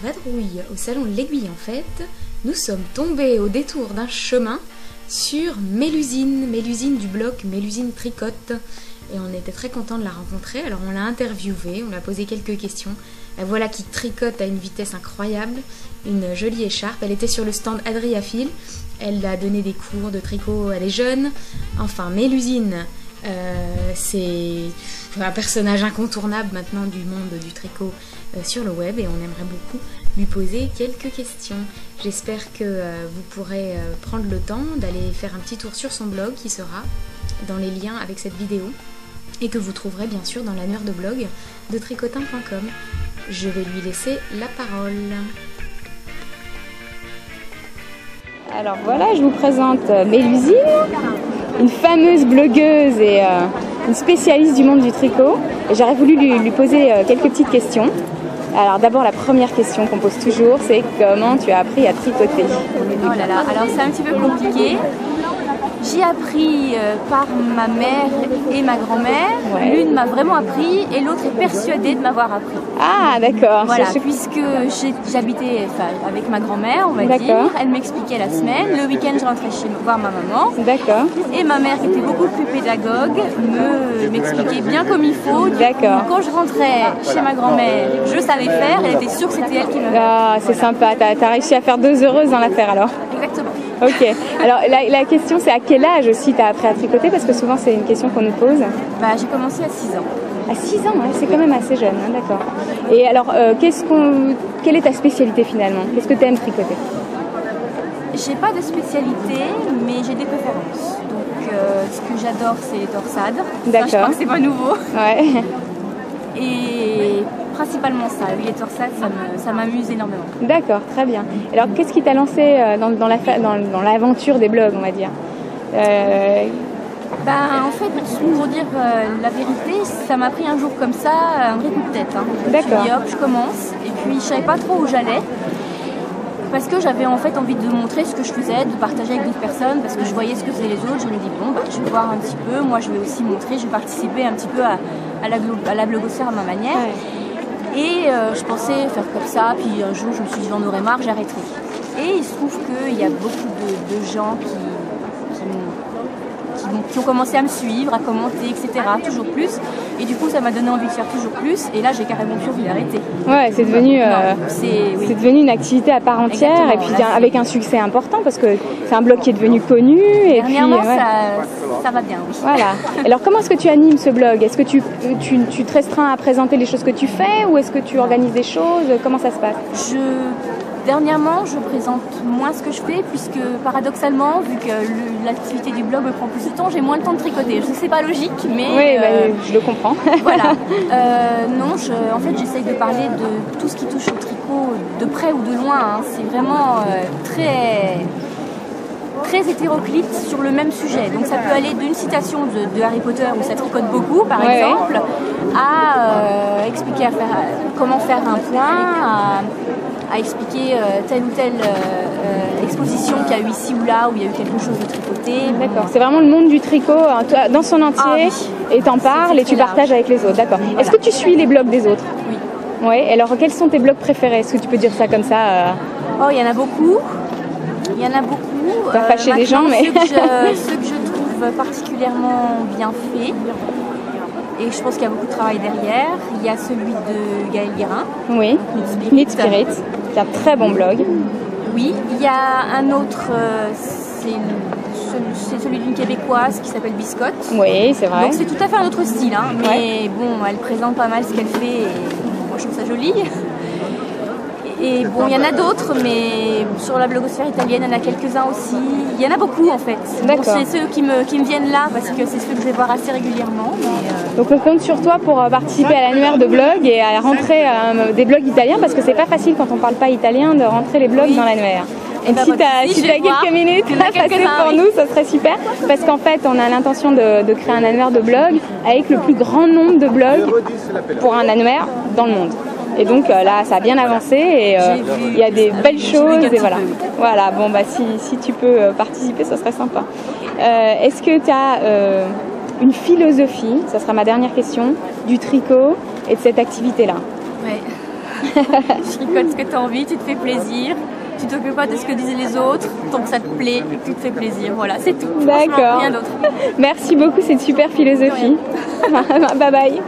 vadrouille au salon de l'Aiguille en fait, nous sommes tombés au détour d'un chemin sur Mélusine du blog Mélusine Tricote. Et on était très contents de la rencontrer, alors on l'a interviewée, on lui a posé quelques questions. La voilà qui tricote à une vitesse incroyable, une jolie écharpe. Elle était sur le stand Adriafil, elle a donné des cours de tricot à des jeunes. Enfin, Mélusine, c'est un personnage incontournable maintenant du monde du tricot sur le web et on aimerait beaucoup lui poser quelques questions. J'espère que vous pourrez prendre le temps d'aller faire un petit tour sur son blog qui sera dans les liens avec cette vidéo et que vous trouverez bien sûr dans l'annuaire de blog de tricotin.com. Je vais lui laisser la parole. Alors voilà, je vous présente Mélusine, une fameuse blogueuse et une spécialiste du monde du tricot. Et j'aurais voulu lui poser quelques petites questions. Alors d'abord, la première question qu'on pose toujours, c'est comment tu as appris à tricoter? Oh là là, alors c'est un petit peu compliqué. J'ai appris par ma mère et ma grand-mère. Ouais. L'une m'a vraiment appris et l'autre est persuadée de m'avoir appris. Ah d'accord. Voilà, puisque j'habitais avec ma grand-mère, on va dire. Elle m'expliquait la semaine. Le week-end, je rentrais voir ma maman. D'accord. Et ma mère, qui était beaucoup plus pédagogue, m'expliquait bien comme il faut. D'accord. Quand je rentrais chez ma grand-mère, je savais faire. Elle était sûre que c'était elle qui m'avait appris. Ah, c'est sympa. T'as réussi à faire 2 heureuses dans l'affaire alors. Exactement. Ok, alors la question c'est à quel âge aussi tu as appris à tricoter, parce que souvent c'est une question qu'on nous pose. Bah, j'ai commencé à 6 ans. À 6 ans, ouais, c'est quand même assez jeune, hein, d'accord. Et alors, quelle est ta spécialité finalement? Qu'est-ce que tu aimes tricoter? J'ai pas de spécialité, mais j'ai des préférences. Donc ce que j'adore c'est les torsades. D'accord. Ça, je crois que c'est pas nouveau. Ouais. Et principalement ça, oui, les torsades, ça m'amuse énormément. D'accord, très bien. Alors qu'est-ce qui t'a lancé dans l'aventure des blogs, on va dire? En fait, pour dire la vérité, ça m'a pris un jour comme ça, un vrai coup de tête. Hein. D'accord. Et hop, je commence. Et puis je savais pas trop où j'allais. Parce que j'avais en fait envie de montrer ce que je faisais, de partager avec d'autres personnes, parce que je voyais ce que faisaient les autres. Je me dis bon, je vais voir un petit peu, moi je vais aussi montrer, je vais participer un petit peu à la blogosphère à ma manière. Ouais. Et je pensais faire comme ça, puis un jour je me suis dit j'en aurais marre, j'arrêterai. Et il se trouve qu'il y a beaucoup de gens qui ont commencé à me suivre, à commenter, etc. Toujours plus. Et du coup, ça m'a donné envie de faire toujours plus. Et là, j'ai carrément plus envie d'arrêter. Ouais, c'est devenu, c'est devenu une activité à part entière. Exactement, et puis là, avec un succès important, parce que c'est un blog qui est devenu connu. Et dernièrement, puis, ouais. ça va bien, oui. Voilà. Alors, comment est-ce que tu animes ce blog? Est-ce que tu te restreins à présenter les choses que tu fais, ou est-ce que tu organises des choses? Comment ça se passe? Dernièrement, je présente moins ce que je fais, puisque paradoxalement, vu que l'activité du blog me prend plus de temps, j'ai moins le temps de tricoter. Je sais que c'est pas logique, mais... Oui, je le comprends. Voilà. Non, en fait, j'essaye de parler de tout ce qui touche au tricot, de près ou de loin. Hein. C'est vraiment très hétéroclite sur le même sujet. Donc ça peut aller d'une citation de Harry Potter, où ça tricote beaucoup, par exemple, à expliquer comment faire un point, à expliquer telle ou telle exposition qu'il y a eu ici ou là, où il y a eu quelque chose de tricoté. D'accord, c'est vraiment le monde du tricot dans son entier, et t'en parles et tu partages avec les autres. D'accord. Voilà. Est-ce que tu suis les blogs des autres? Oui. Ouais. Alors quels sont tes blogs préférés? Est-ce que tu peux dire ça comme ça? Oh, il y en a beaucoup. Il y en a beaucoup. Pas fâcher des gens, mais... ceux que je trouve particulièrement bien faits, et je pense qu'il y a beaucoup de travail derrière. Il y a celui de Gaël Guérin. Oui, Knit Spirit, qui est un très bon blog. Oui, il y a un autre, c'est celui d'une Québécoise qui s'appelle Biscotte. Oui, c'est vrai. Donc c'est tout à fait un autre style, hein, mais bon, elle présente pas mal ce qu'elle fait, et moi je trouve ça joli. Et bon, il y en a d'autres, mais sur la blogosphère italienne, il y en a quelques-uns aussi. Il y en a beaucoup en fait. D'accord. C'est ceux qui me viennent là, parce que c'est ceux que je vais voir assez régulièrement. Mais Donc on compte sur toi pour participer à l'annuaire de blog et à rentrer des blogs italiens, parce que c'est pas facile quand on parle pas italien de rentrer les blogs dans l'annuaire. Donc si tu as quelques minutes à passer pour nous, ça serait super, parce qu'en fait on a l'intention de créer un annuaire de blog avec le plus grand nombre de blogs pour un annuaire dans le monde. Et donc là, ça a bien avancé et il y a des belles choses. Et voilà. Voilà, bon, bah, si tu peux participer, ça serait sympa. Est-ce que tu as une philosophie, ça sera ma dernière question, du tricot et de cette activité-là? Ouais. Tu tricotes ce que tu as envie, tu te fais plaisir. Tu t'occupes pas de ce que disent les autres, tant que ça te plaît et que tu te fais plaisir. Voilà, c'est tout. D'accord. Rien d'autre. Merci beaucoup, c'est une super philosophie. Bye bye.